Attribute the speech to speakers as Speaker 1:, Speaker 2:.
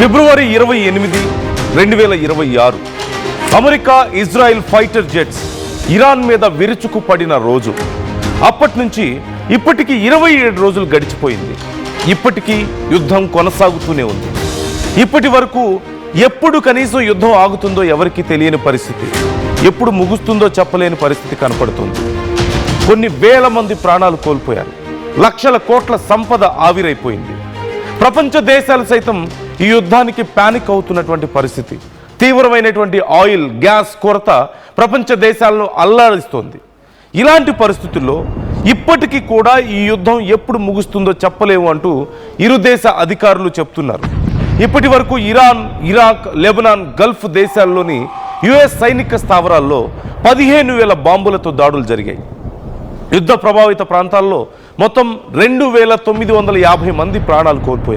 Speaker 1: ఫిబ్రవరి 28, 2026 America Israel fighter jets Iran మీద విరుచుకుపడిన రోజు. అప్పటి నుంచి ఇప్పటికి 27 రోజులు గడిచిపోయింది. ఇప్పటికీ యుద్ధం కొనసాగుతూనే ఉంది. ఇప్పటి వరకు ఎప్పుడు కనీసం యుద్ధం ఆగుతుందో ఎవరికీ తెలియని పరిస్థితి, ఎప్పుడు ముగుస్తుందో చెప్పలేని పరిస్థితి కనపడుతుంది. కొన్ని వేల మంది ప్రాణాలు కోల్పోయారు. లక్షల కోట్ల సంపద ఆవిరైపోయింది. ప్రపంచ దేశాలు సైతం ఈ యుద్ధానికి పానిక్ అవుతున్నటువంటి పరిస్థితి. తీవ్రమైనటువంటి ఆయిల్, గ్యాస్ కొరత ప్రపంచ దేశాలను అల్లాడిస్తోంది. ఇలాంటి పరిస్థితుల్లో ఇప్పటికీ కూడా ఈ యుద్ధం ఎప్పుడు ముగుస్తుందో చెప్పలేము అంటూ ఇరు దేశ అధికారులు చెప్తున్నారు. ఇప్పటి వరకు ఇరాన్, ఇరాక్, లెబనాన్, గల్ఫ్ దేశాల్లోని యుఎస్ సైనిక స్థావరాల్లో 15,000 బాంబులతో దాడులు జరిగాయి. యుద్ధ ప్రభావిత ప్రాంతాల్లో మొత్తం 2,950 మంది ప్రాణాలు కోల్పోయారు.